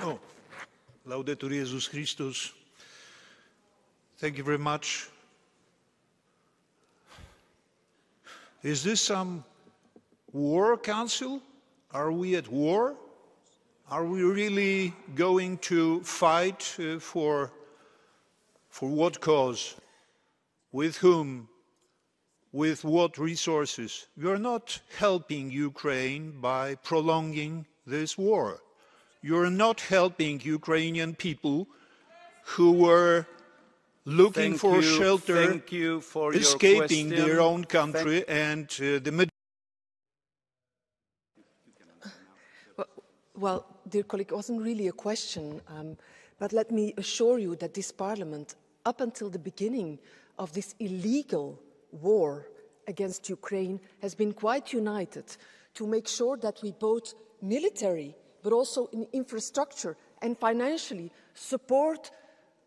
Oh, Laudetur Jesus Christus. Thank you very much. Is this some war council? Are we at war? Are we really going to fight for what cause? With whom? With what resources? We are not helping Ukraine by prolonging this war. You're not helping Ukrainian people who were looking for shelter, escaping their own country, and the... Well, dear colleague, it wasn't really a question, but let me assure you that this Parliament, up until the beginning of this illegal war against Ukraine, has been quite united to make sure that we both military, but also in infrastructure and financially support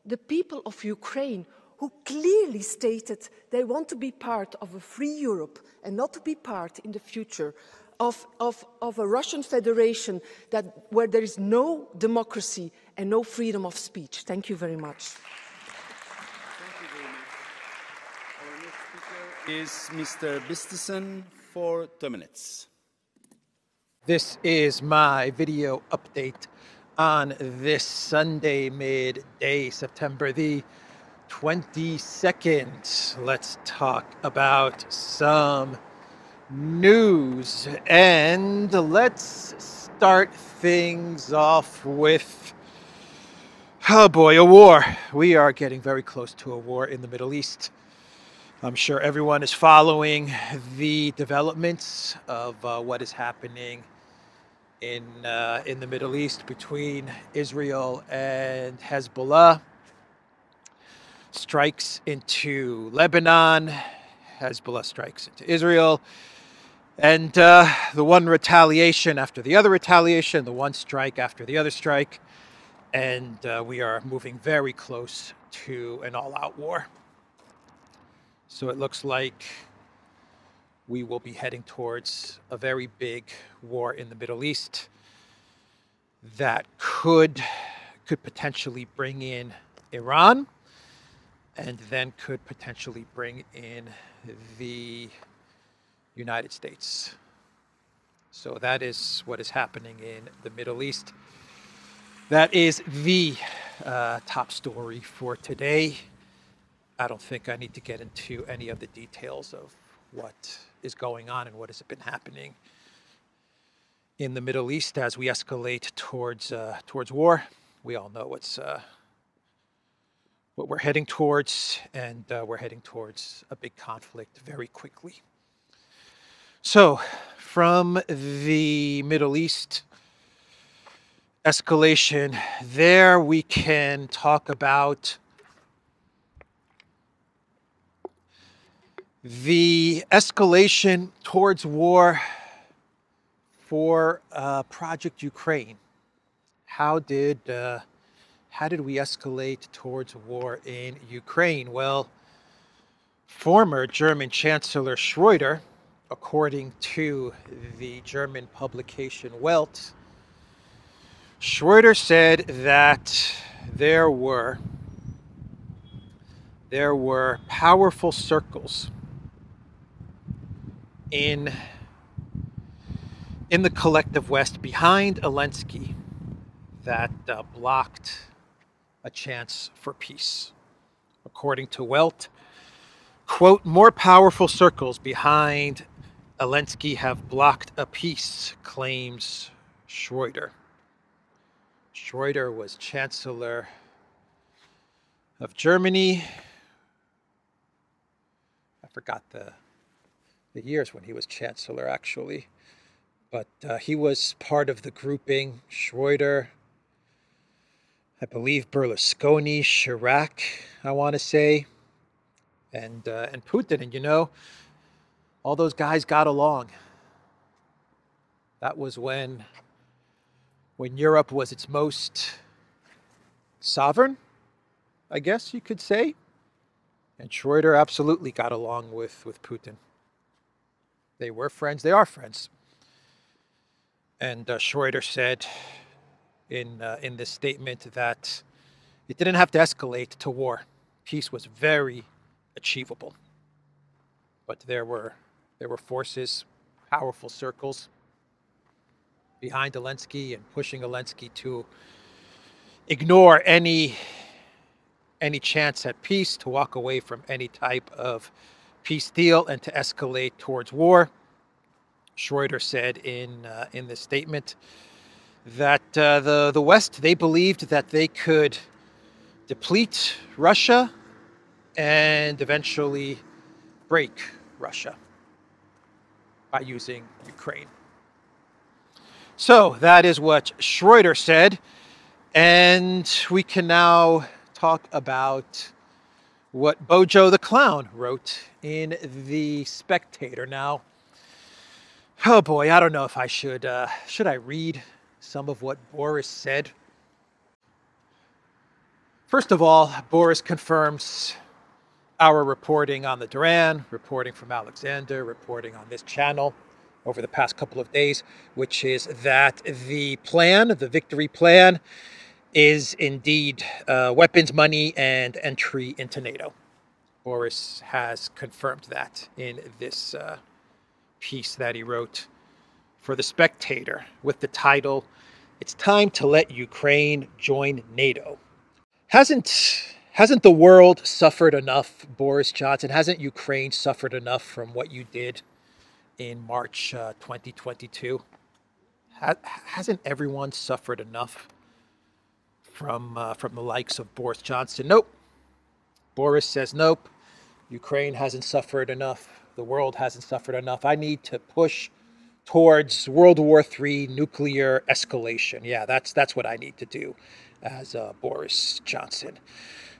the people of Ukraine, who clearly stated they want to be part of a free Europe and not to be part in the future of a Russian Federation where there is no democracy and no freedom of speech. Thank you very much. Thank you very much. Our next speaker is Mr. Vistisen for 2 minutes. This is my video update on this Sunday midday, September the 22nd. Let's talk about some news, and let's start things off with, oh boy, a war. We are getting very close to a war in the Middle East. I'm sure everyone is following the developments of what is happening in the Middle East between Israel and Hezbollah. Strikes into Lebanon, Hezbollah strikes into Israel. And the one retaliation after the other retaliation, the one strike after the other strike. And we are moving very close to an all-out war. So it looks like we will be heading towards a very big war in the Middle East that could potentially bring in Iran, and then could potentially bring in the United States. So that is what is happening in the Middle East. That is the top story for today. I don't think I need to get into any of the details of what is going on and what has been happening in the Middle East as we escalate towards war. We all know what we're heading towards, and we're heading towards a big conflict very quickly. So, from the Middle East escalation there, we can talk about the escalation towards war for Project Ukraine. How did we escalate towards war in Ukraine? Well, former German Chancellor Schröder, according to the German publication Welt, Schröder said that there were powerful circles in the collective West behind Zelensky that blocked a chance for peace. According to Welt, quote, more powerful circles behind Zelensky have blocked a peace, claims Schröder. Schröder was Chancellor of Germany. I forgot the years when he was Chancellor, actually. But he was part of the grouping Schröder, I believe Berlusconi, Chirac, I want to say, and Putin. And you know, all those guys got along. That was when Europe was its most sovereign, I guess you could say. And Schröder absolutely got along with Putin. They were friends. They are friends. And Schröder said in this statement that it didn't have to escalate to war. Peace was very achievable, but there were forces, powerful circles behind Zelensky and pushing Zelensky to ignore any chance at peace, to walk away from any type of peace deal, and to escalate towards war. Schroeder said in this statement that the West, they believed that they could deplete Russia and eventually break Russia by using Ukraine. So that is what Schroeder said, and we can now talk about what Bojo the Clown wrote in The Spectator. Now, oh boy, I don't know if I should I read some of what Boris said? First of all, Boris confirms our reporting on the Duran, reporting from Alexander, reporting on this channel over the past couple of days, which is that the plan, the victory plan, is indeed weapons, money, and entry into NATO. Boris has confirmed that in this piece that he wrote for The Spectator with the title, "It's Time to Let Ukraine Join NATO." Hasn't the world suffered enough, Boris Johnson? Hasn't Ukraine suffered enough from what you did in March 2022? Hasn't everyone suffered enough from the likes of Boris Johnson? Nope. Boris says nope. Ukraine hasn't suffered enough. The world hasn't suffered enough. I need to push towards World War III nuclear escalation. Yeah, that's what I need to do as Boris Johnson.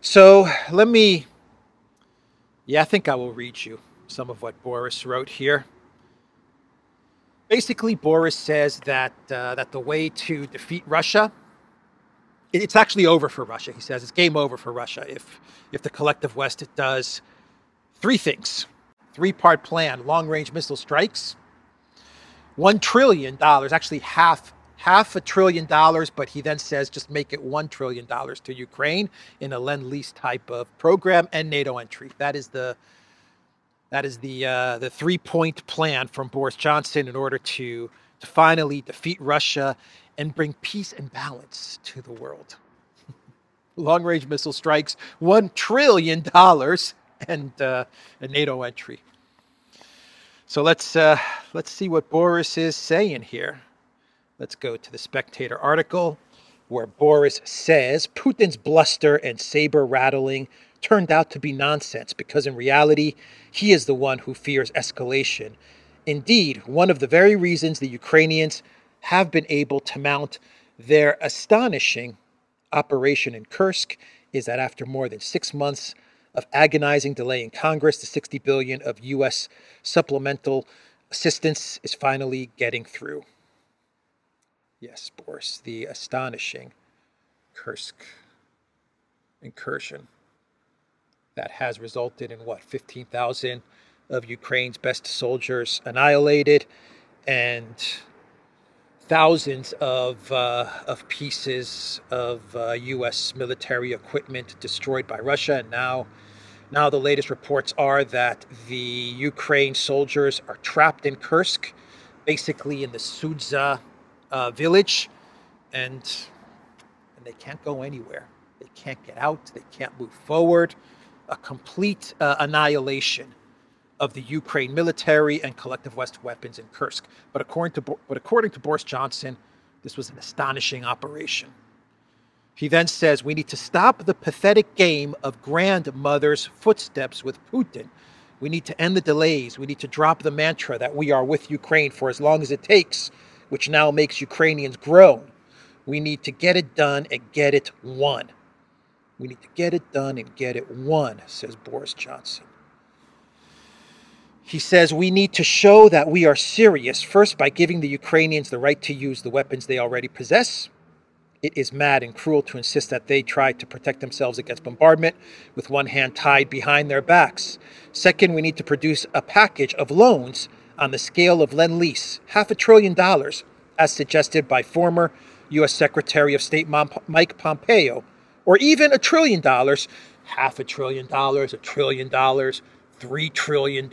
So I think I will read you some of what Boris wrote here. Basically, Boris says that the way to defeat Russia, it's actually over for Russia. He says it's game over for Russia if the collective West does three things. Three-part plan: long-range missile strikes, $1 trillion, actually half $1 trillion, but he then says just make it $1 trillion to Ukraine in a Lend-Lease type of program, and NATO entry. That is the three-point plan from Boris Johnson in order to finally defeat Russia and bring peace and balance to the world. Long-range missile strikes, $1 trillion, and a NATO entry. So let's see what Boris is saying here. Let's go to the Spectator article where Boris says Putin's bluster and saber rattling turned out to be nonsense because in reality, he is the one who fears escalation. Indeed, one of the very reasons the Ukrainians have been able to mount their astonishing operation in Kursk is that after more than 6 months of agonizing delay in Congress, the $60 billion of U.S. supplemental assistance is finally getting through. Yes, Boris, the astonishing Kursk incursion that has resulted in, 15,000 of Ukraine's best soldiers annihilated and thousands of pieces of U.S. military equipment destroyed by Russia. And now the latest reports are that the Ukraine soldiers are trapped in Kursk, basically in the Sudza village, and they can't go anywhere. They can't get out. They can't move forward. A complete annihilation of the Ukraine military and collective West weapons in Kursk. But according to Boris Johnson, this was an astonishing operation. He then says we need to stop the pathetic game of grandmother's footsteps with Putin. We need to end the delays. We need to drop the mantra that we are with Ukraine for as long as it takes, which now makes Ukrainians groan. We need to get it done and get it won. We need to get it done and get it won, says Boris Johnson. He says we need to show that we are serious, first by giving the Ukrainians the right to use the weapons they already possess. It is mad and cruel to insist that they try to protect themselves against bombardment with one hand tied behind their backs. Second, we need to produce a package of loans on the scale of Lend-Lease, $500 billion, as suggested by former U.S. Secretary of State Mike Pompeo, or even $1 trillion, $500 billion, $1 trillion, $3 trillion.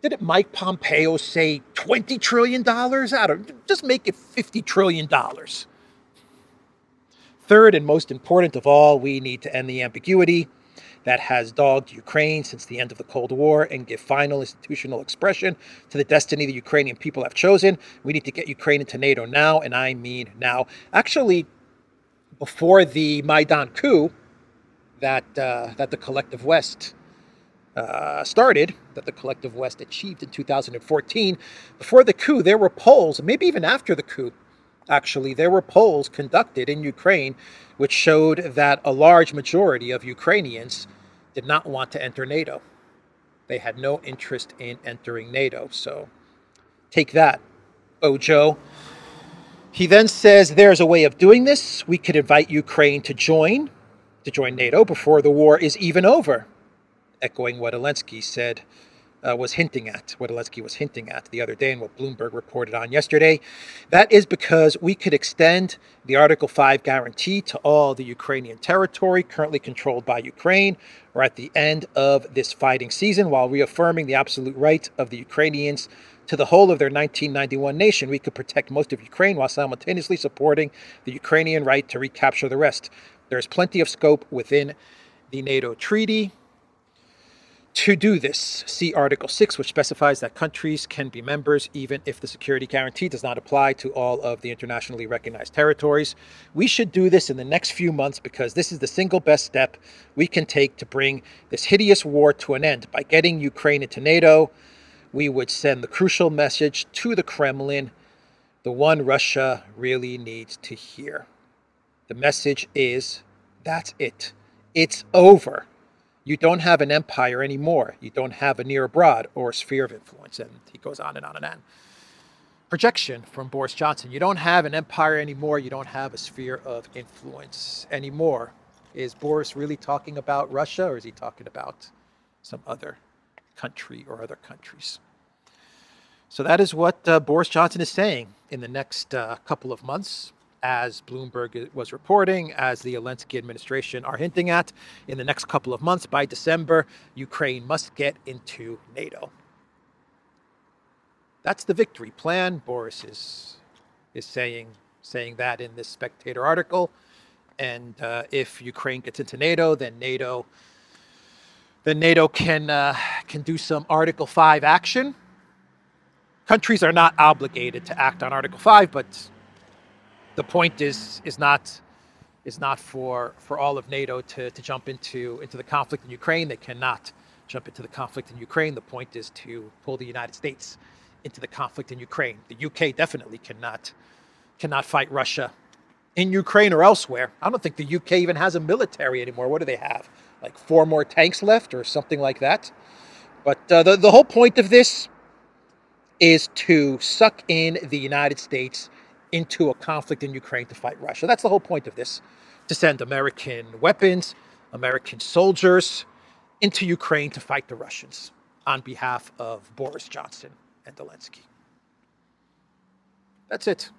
Didn't Mike Pompeo say $20 trillion? I don't, just make it $50 trillion. Third, and most important of all, we need to end the ambiguity that has dogged Ukraine since the end of the Cold War and give final institutional expression to the destiny the Ukrainian people have chosen. We need to get Ukraine into NATO now, and I mean now. Actually, before the Maidan coup that the Collective West started, that the Collective West achieved in 2014, before the coup, there were polls, maybe even after the coup, actually, there were polls conducted in Ukraine which showed that a large majority of Ukrainians did not want to enter NATO. They had no interest in entering NATO. So take that, Ojo. He then says there's a way of doing this. We could invite Ukraine to join NATO before the war is even over, echoing what Zelensky said. What Zelensky was hinting at the other day and what Bloomberg reported on yesterday. That is because we could extend the Article 5 guarantee to all the Ukrainian territory currently controlled by Ukraine, or at the end of this fighting season, while reaffirming the absolute right of the Ukrainians to the whole of their 1991 nation. We could protect most of Ukraine while simultaneously supporting the Ukrainian right to recapture the rest. There's plenty of scope within the NATO treaty to do this. See Article 6, which specifies that countries can be members even if the security guarantee does not apply to all of the internationally recognized territories. We should do this in the next few months because this is the single best step we can take to bring this hideous war to an end. By getting Ukraine into NATO, we would send the crucial message to the Kremlin, the one Russia really needs to hear. The message is, that's it. It's over. You don't have an empire anymore. You don't have a near abroad or a sphere of influence. And he goes on and on and on. Projection from Boris Johnson. You don't have an empire anymore. You don't have a sphere of influence anymore. Is Boris really talking about Russia, or is he talking about some other country or other countries? So that is what Boris Johnson is saying in the next couple of months. As Bloomberg was reporting, as the Zelensky administration are hinting at, in the next couple of months, by December, Ukraine must get into NATO. That's the victory plan. Boris is saying that in this Spectator article. And if Ukraine gets into NATO, then NATO can do some Article 5 action. Countries are not obligated to act on Article 5, but the point is not for all of NATO to jump into the conflict in Ukraine. They cannot jump into the conflict in Ukraine. The point is to pull the United States into the conflict in Ukraine. The UK definitely cannot fight Russia in Ukraine or elsewhere. I don't think the UK even has a military anymore. What do they have? Like 4 more tanks left or something like that? But the whole point of this is to suck in the United States into a conflict in Ukraine to fight Russia. That's the whole point of this, to send American weapons, American soldiers into Ukraine to fight the Russians on behalf of Boris Johnson and Zelensky. That's it.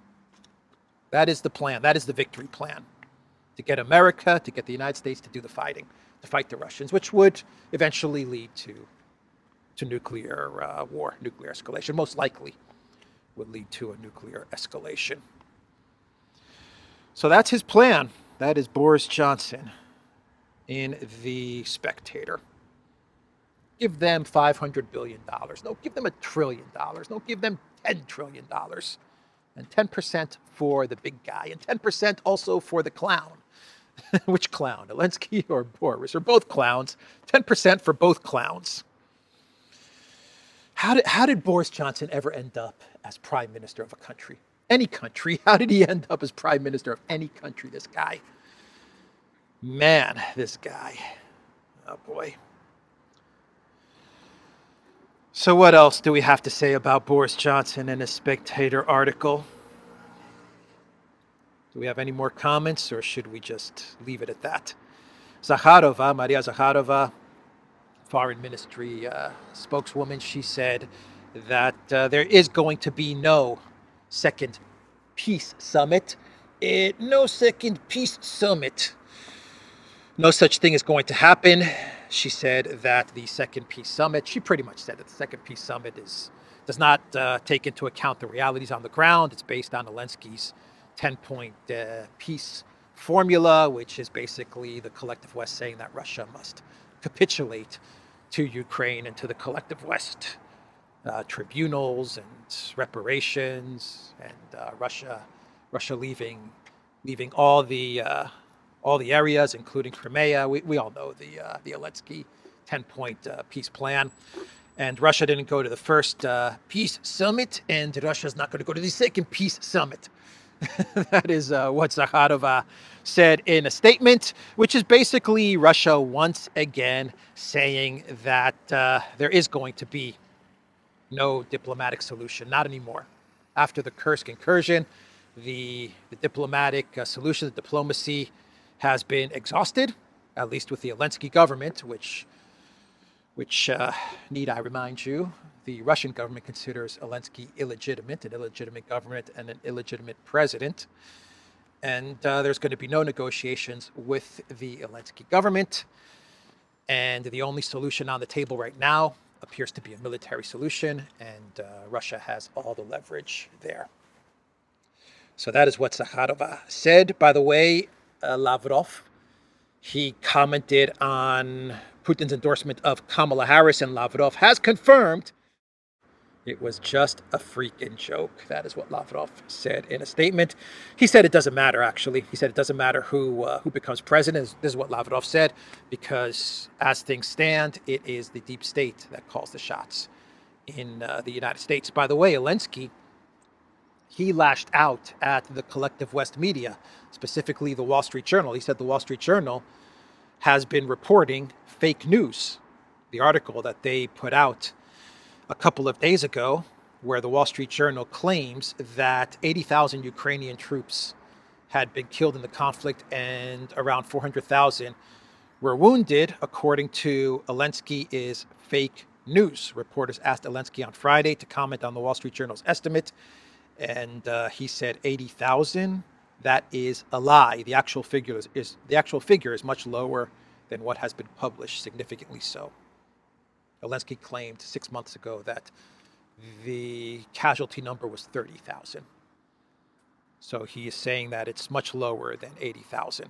That is the plan. That is the victory plan. To get America, to get the United States to do the fighting, to fight the Russians, which would eventually lead to nuclear war, nuclear escalation, most likely would lead to a nuclear escalation. So that's his plan. That is Boris Johnson in The Spectator. Give them $500 billion. No, give them $1 trillion. No, give them $10 trillion. And 10% for the big guy. And 10% also for the clown. Which clown? Zelensky or Boris? Or both clowns. 10% for both clowns. How did Boris Johnson ever end up as prime minister of a country? Any country. How did he end up as prime minister of any country, this guy? Man, this guy. Oh, boy. So what else do we have to say about Boris Johnson in a Spectator article? Do we have any more comments, or should we just leave it at that? Zakharova, Maria Zakharova, Foreign Ministry spokeswoman, she said that there is going to be no second peace summit. No second peace summit. No such thing is going to happen. She said that the second peace summit, she pretty much said that the second peace summit does not take into account the realities on the ground. It's based on Zelensky's 10-point peace formula, which is basically the collective West saying that Russia must capitulate to Ukraine and to the collective West. Tribunals and reparations, and Russia leaving all the areas, including Crimea. We all know the Zelensky 10-point peace plan. And Russia didn't go to the first peace summit, and Russia's not going to go to the second peace summit. That is what Zakharova said in a statement, which is basically Russia once again saying that there is going to be no diplomatic solution, not anymore. After the Kursk incursion, the diplomatic solution, the diplomacy has been exhausted, at least with the Zelensky government, which need I remind you, the Russian government considers Zelensky illegitimate, an illegitimate government and an illegitimate president. And there's going to be no negotiations with the Zelensky government. And the only solution on the table right now appears to be a military solution, and Russia has all the leverage there. So that is what Zakharova said. By the way, Lavrov, he commented on Putin's endorsement of Kamala Harris, and Lavrov has confirmed it was just a freaking joke. That is what Lavrov said in a statement. He said it doesn't matter, actually. He said it doesn't matter who becomes president. This is what Lavrov said, because as things stand, it is the deep state that calls the shots in the United States. By the way, Zelensky, he lashed out at the collective West media, specifically the Wall Street Journal. He said the Wall Street Journal has been reporting fake news. The article that they put out a couple of days ago, where the Wall Street Journal claims that 80,000 Ukrainian troops had been killed in the conflict and around 400,000 were wounded, according to Zelensky, is fake news. Reporters asked Zelensky on Friday to comment on the Wall Street Journal's estimate, and he said 80,000. That is a lie. The actual figure is much lower than what has been published, significantly so. Zelensky claimed 6 months ago that the casualty number was 30,000. So he is saying that it's much lower than 80,000,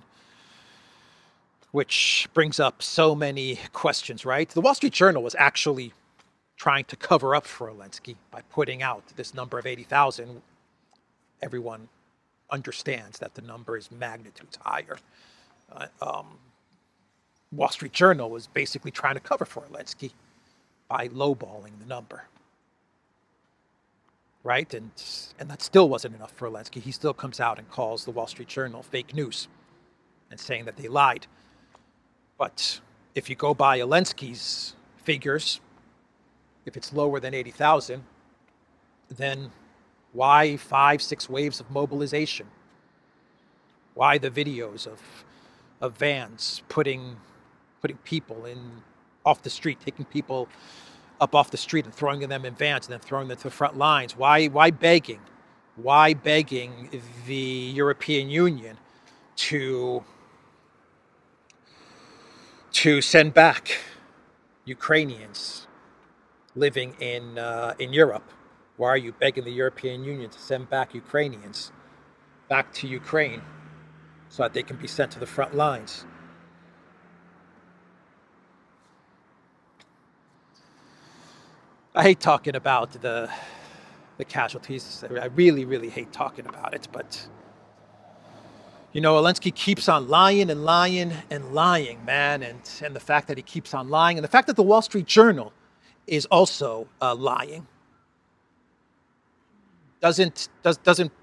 which brings up so many questions, right? The Wall Street Journal was actually trying to cover up for Zelensky by putting out this number of 80,000. Everyone understands that the number is magnitudes higher. Wall Street Journal was basically trying to cover for Zelensky by lowballing the number, right? And that still wasn't enough for Zelensky. He still comes out and calls the Wall Street Journal fake news and saying that they lied. But if you go by Zelensky's figures, if it's lower than 80,000, then why 5-6 waves of mobilization? Why the videos of vans putting people off the street, taking people up off the street and throwing them in vans and then throwing them to the front lines? Why begging? Why begging the European Union to send back Ukrainians living in Europe? Why are you begging the European Union to send back Ukrainians back to Ukraine so that they can be sent to the front lines? I hate talking about the casualties. I really, really hate talking about it. But, you know, Zelensky keeps on lying and lying and lying, man. And the fact that he keeps on lying, and the fact that the Wall Street Journal is also lying, doesn't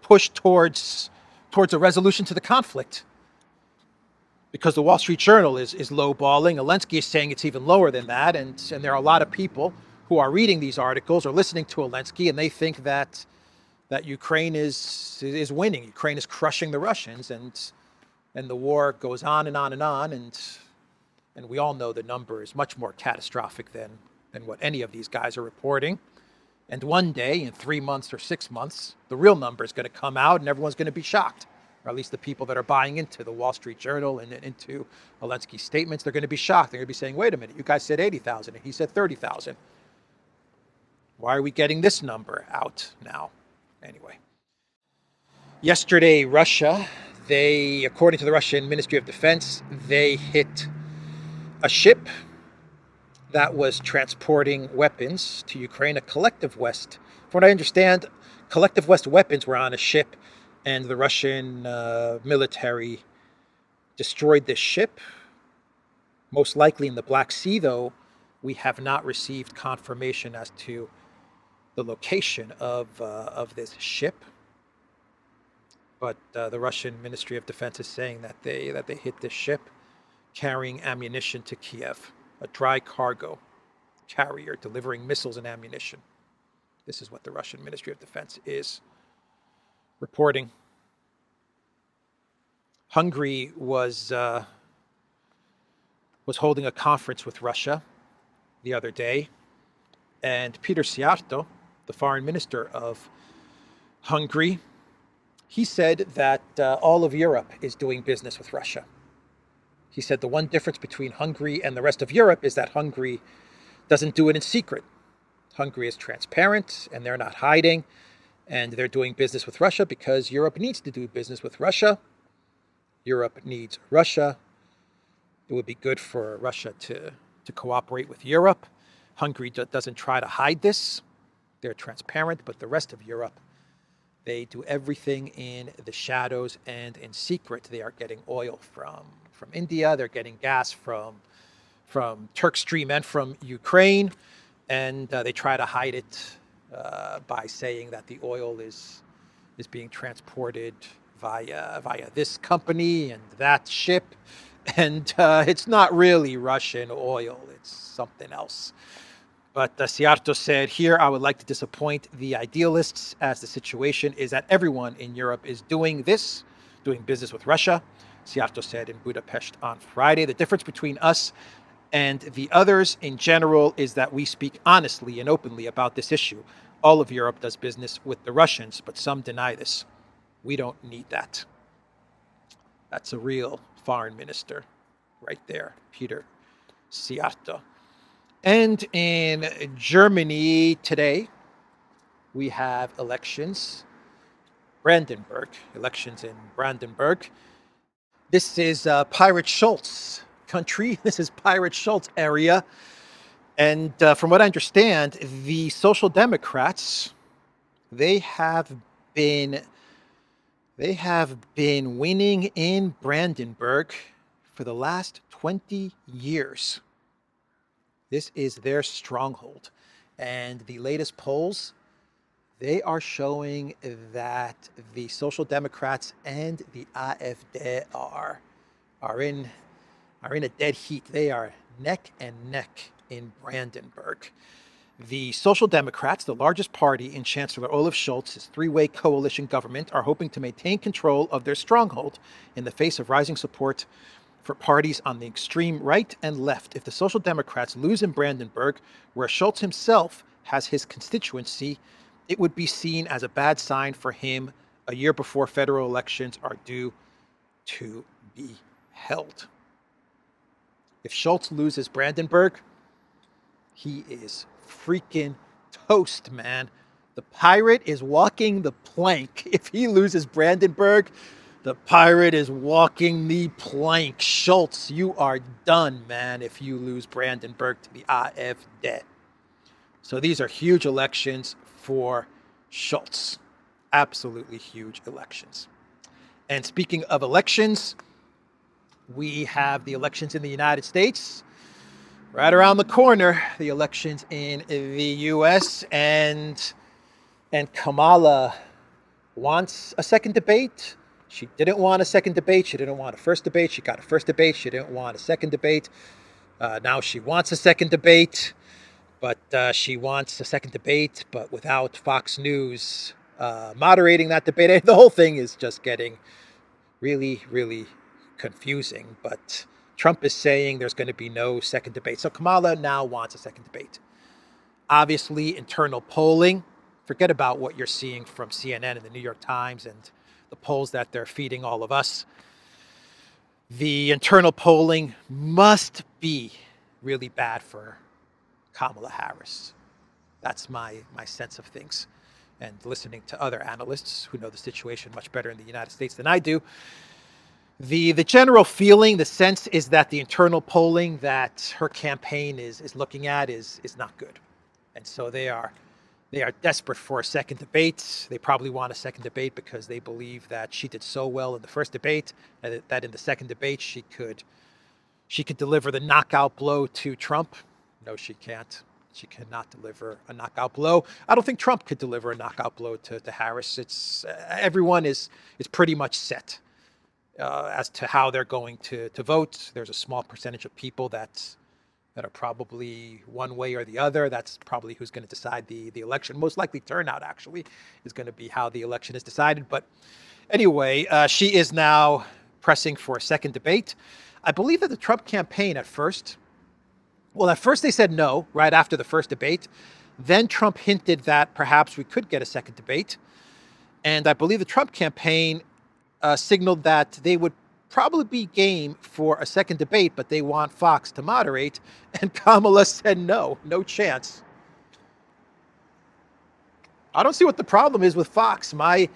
push towards a resolution to the conflict. Because the Wall Street Journal is lowballing. Zelensky is saying it's even lower than that. And there are a lot of people who are reading these articles or listening to Zelensky, and they think that Ukraine is winning. Ukraine is crushing the Russians, and the war goes on and on and on, and we all know the number is much more catastrophic than what any of these guys are reporting. And one day, in 3 months or 6 months, the real number is going to come out and everyone's going to be shocked. Or at least the people that are buying into the Wall Street Journal and into Zelensky's statements, they're going to be shocked. They're going to be saying, wait a minute, you guys said 80,000 and he said 30,000. Why are we getting this number out now? Anyway. Yesterday, Russia, according to the Russian Ministry of Defense, they hit a ship that was transporting weapons to Ukraine, a Collective West. From what I understand, Collective West weapons were on a ship, and the Russian military destroyed this ship. Most likely in the Black Sea, though, we have not received confirmation as to the location of this ship. But the Russian Ministry of Defense is saying that they hit this ship carrying ammunition to Kiev, a dry cargo carrier delivering missiles and ammunition. This is what the Russian Ministry of Defense is reporting. Hungary was holding a conference with Russia the other day, and Peter Szijjártó, the foreign minister of Hungary, he said that all of Europe is doing business with Russia. He said the one difference between Hungary and the rest of Europe is that Hungary doesn't do it in secret. Hungary is transparent, and they're not hiding, and they're doing business with Russia because Europe needs to do business with Russia. Europe needs Russia. It would be good for Russia to cooperate with Europe. Hungary doesn't try to hide this. They're transparent, but the rest of Europe, they do everything in the shadows and in secret. They are getting oil from India. They're getting gas from Turk Stream and from Ukraine. And they try to hide it by saying that the oil is being transported via this company and that ship. And it's not really Russian oil. It's something else. But Szijjártó said, here I would like to disappoint the idealists, as the situation is that everyone in Europe is doing business with Russia. Szijjártó said in Budapest on Friday, the difference between us and the others in general is that we speak honestly and openly about this issue. All of Europe does business with the Russians, but some deny this. We don't need that. That's a real foreign minister right there, Peter Szijjártó. And in Germany today, we have elections. Elections in Brandenburg. This is Pirate Schultz country. This is Pirate Schultz area. And from what I understand, the Social Democrats, they have been winning in Brandenburg for the last 20 years. This is their stronghold. And the latest polls, they are showing that the Social Democrats and the AfD are in a dead heat. They are neck and neck in Brandenburg. The Social Democrats, the largest party in Chancellor Olaf Scholz's three-way coalition government, are hoping to maintain control of their stronghold in the face of rising support for parties on the extreme right and left. If the Social Democrats lose in Brandenburg, where Scholz himself has his constituency, it would be seen as a bad sign for him a year before federal elections are due to be held. If Scholz loses Brandenburg, he is freaking toast, man. The pirate is walking the plank. If he loses Brandenburg, the pirate is walking the plank. Scholz, you are done, man, if you lose Brandenburg to the AfD. So these are huge elections for Scholz. Absolutely huge elections. And speaking of elections, we have the elections in the United States. Right around the corner, the elections in the U.S. And Kamala wants a second debate. She didn't want a second debate. She didn't want a first debate. She got a first debate. She didn't want a second debate. Now she wants a second debate. But she wants a second debate, but without Fox News moderating that debate. The whole thing is just getting really, really confusing. But Trump is saying there's going to be no second debate. So Kamala now wants a second debate. Obviously, internal polling, forget about what you're seeing from CNN and the New York Times and the polls that they're feeding all of us. The internal polling must be really bad for Kamala Harris. That's my sense of things. And listening to other analysts who know the situation much better in the United States than I do, the general feeling, the sense is that the internal polling that her campaign is looking at is not good. And so they are desperate for a second debate. They probably want a second debate because they believe that she did so well in the first debate, and that in the second debate she could deliver the knockout blow to Trump. No, she can't. She cannot deliver a knockout blow. I don't think Trump could deliver a knockout blow to Harris. It's everyone is pretty much set as to how they're going to vote. There's a small percentage of people that are probably one way or the other. That's probably who's going to decide the election. Most likely turnout, actually, is going to be how the election is decided. But anyway, she is now pressing for a second debate. I believe that the Trump campaign at first they said no right after the first debate. Then Trump hinted that perhaps we could get a second debate. And I believe the Trump campaign signaled that they would probably be game for a second debate, but they want Fox to moderate. And Kamala said no chance. I don't see what the problem is with Fox. My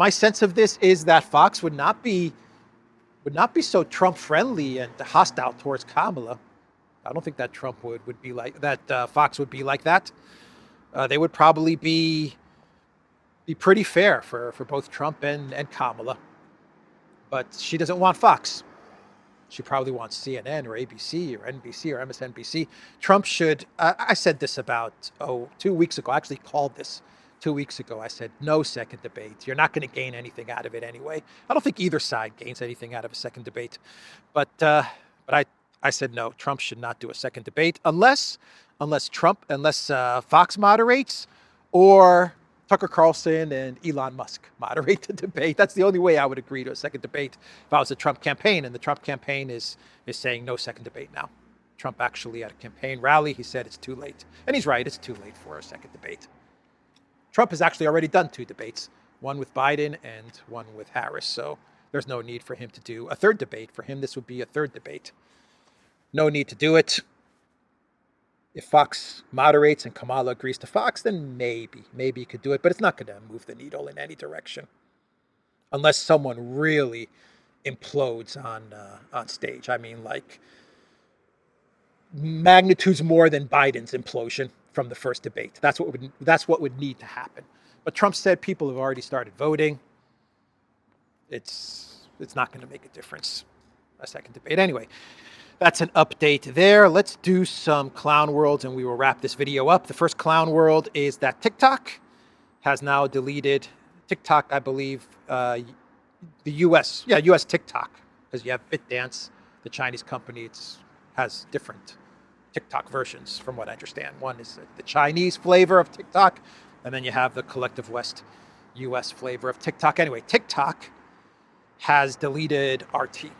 sense of this is that Fox would not be so Trump friendly and hostile towards Kamala. I don't think that Trump would be like that. Fox would be like that. They would probably be pretty fair for both Trump and Kamala. But she doesn't want Fox. She probably wants CNN or ABC or NBC or MSNBC. Trump should, I said this about 2 weeks ago. I actually called this 2 weeks ago. I said, no second debate. You're not going to gain anything out of it anyway. I don't think either side gains anything out of a second debate. But I said, no, Trump should not do a second debate unless Fox moderates or Tucker Carlson and Elon Musk moderate the debate. That's the only way I would agree to a second debate if I was the Trump campaign. And the Trump campaign is saying no second debate now. Trump actually at a campaign rally, he said it's too late. And he's right, it's too late for a second debate. Trump has actually already done 2 debates, one with Biden and one with Harris. So there's no need for him to do a third debate. For him, this would be a third debate. No need to do it. If Fox moderates and Kamala agrees to Fox, then maybe he could do it, but it's not going to move the needle in any direction, unless someone really implodes on stage. I mean, like magnitudes more than Biden's implosion from the first debate. That's what would need to happen. But Trump said people have already started voting. It's not going to make a difference. A second debate anyway. That's an update there. Let's do some clown worlds and we will wrap this video up. The first clown world is that TikTok has now deleted TikTok, I believe, the US TikTok, because you have BitDance, the Chinese company. Has different TikTok versions from what I understand. One is the Chinese flavor of TikTok, and then you have the Collective West US flavor of TikTok. Anyway, TikTok has deleted RT.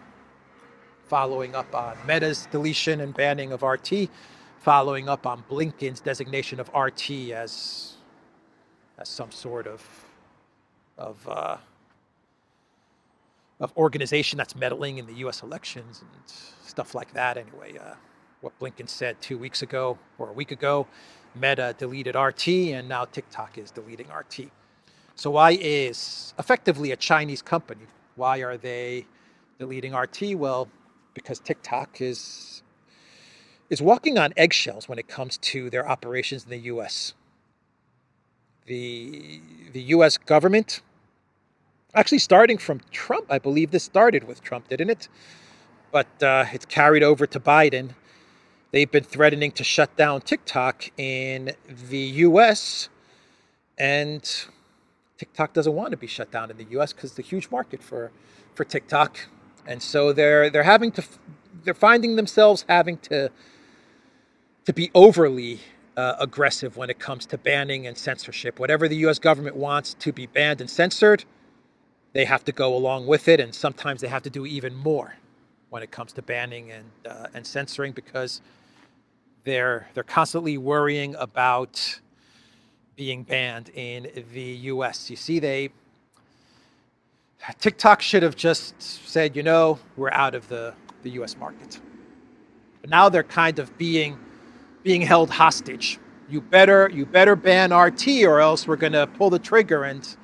Following up on Meta's deletion and banning of RT, following up on Blinken's designation of RT as some sort of organization that's meddling in the U.S. elections and stuff like that. Anyway, what Blinken said 2 weeks ago or a week ago, Meta deleted RT, and now TikTok is deleting RT. So why is effectively a Chinese company? Why are they deleting RT? Well, because TikTok is walking on eggshells when it comes to their operations in the U.S. The U.S. government, actually starting from Trump, I believe this started with Trump, didn't it? But it's carried over to Biden. They've been threatening to shut down TikTok in the U.S., and TikTok doesn't want to be shut down in the U.S. because it's a huge market for TikTok. And so they're finding themselves having to be overly aggressive when it comes to banning and censorship. Whatever the U.S. government wants to be banned and censored, they have to go along with it, and sometimes they have to do even more when it comes to banning and censoring, because They're constantly worrying about being banned in the US. You see, TikTok should have just said, you know, we're out of the US market. But now they're kind of being held hostage. You better ban RT, or else we're going to pull the trigger and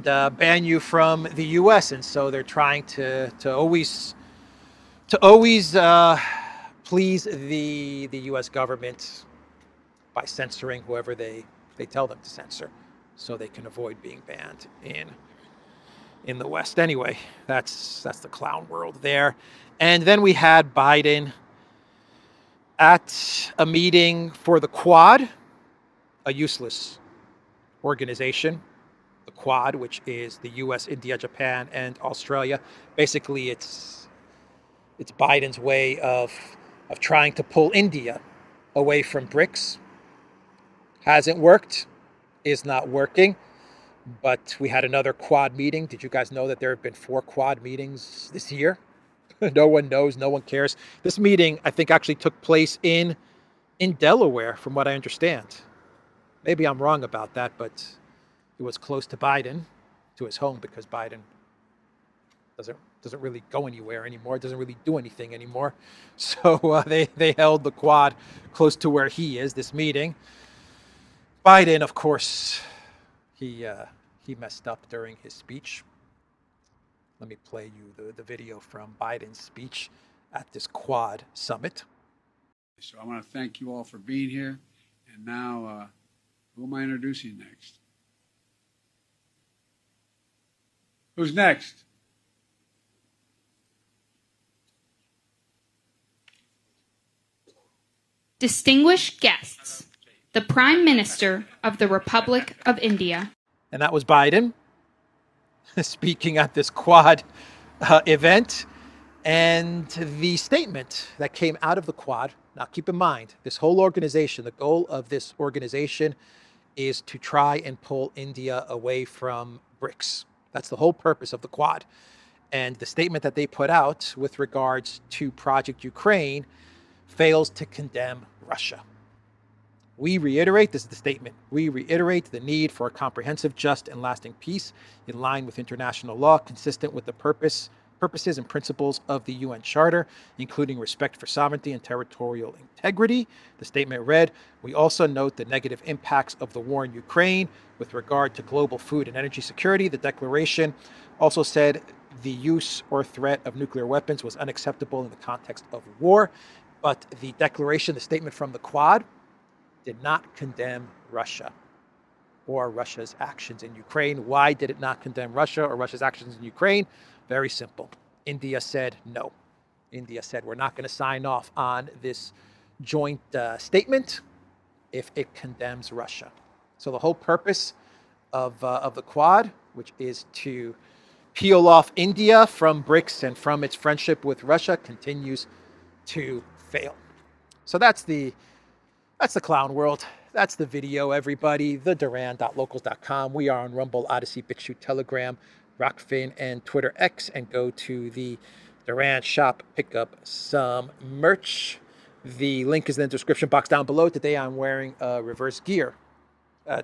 ban you from the US. And so they're trying to always please the US government by censoring whoever they tell them to censor, so they can avoid being banned in the West. Anyway, that's the clown world there. And then we had Biden at a meeting for the Quad, a useless organization. The Quad, which is the US, India, Japan, and Australia. Basically, it's Biden's way of trying to pull India away from BRICS. Hasn't worked, is not working. But we had another Quad meeting. Did you guys know that there have been 4 Quad meetings this year? No one knows. No one cares. This meeting, I think, actually took place in Delaware, from what I understand. Maybe I'm wrong about that, but it was close to Biden, to his home, because Biden doesn't really go anywhere anymore. Doesn't really do anything anymore. So they held the Quad close to where he is. This meeting. Biden, of course, he messed up during his speech. Let me play you the video from Biden's speech at this Quad summit. So I want to thank you all for being here. And now, who am I introducing next? Who's next? Distinguished guests, the Prime Minister of the Republic of India. And that was Biden speaking at this Quad event. And the statement that came out of the Quad, now keep in mind, this whole organization, the goal of this organization is to try and pull India away from BRICS. That's the whole purpose of the Quad. And the statement that they put out with regards to Project Ukraine fails to condemn Russia. We reiterate, this is the statement, we reiterate the need for a comprehensive, just, and lasting peace in line with international law, consistent with the purposes and principles of the UN Charter, including respect for sovereignty and territorial integrity. The statement read, we also note the negative impacts of the war in Ukraine with regard to global food and energy security. The declaration also said the use or threat of nuclear weapons was unacceptable in the context of war. But the declaration, the statement from the Quad, did not condemn Russia or Russia's actions in Ukraine. Why did it not condemn Russia or Russia's actions in Ukraine? Very simple. India said no. India said we're not going to sign off on this joint statement if it condemns Russia. So the whole purpose of the Quad, which is to peel off India from BRICS and from its friendship with Russia, continues to fail. So that's the clown world. That's the video, everybody. The Duran.locals.com. We are on Rumble, ODYSEE, BitChute, Telegram, Rockfin, and Twitter X. And go to the Duran shop, pick up some merch. The link is in the description box down below. Today I'm wearing a Reverse Gear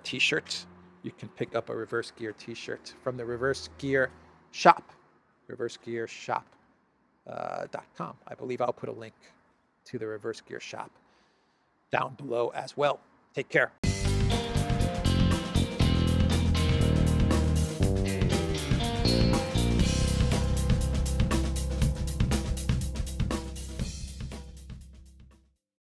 t-shirt. You can pick up a Reverse Gear t-shirt from the Reverse Gear shop, reversegearshop.com. I believe I'll put a link to the Reverse Gear shop down below as well. Take care.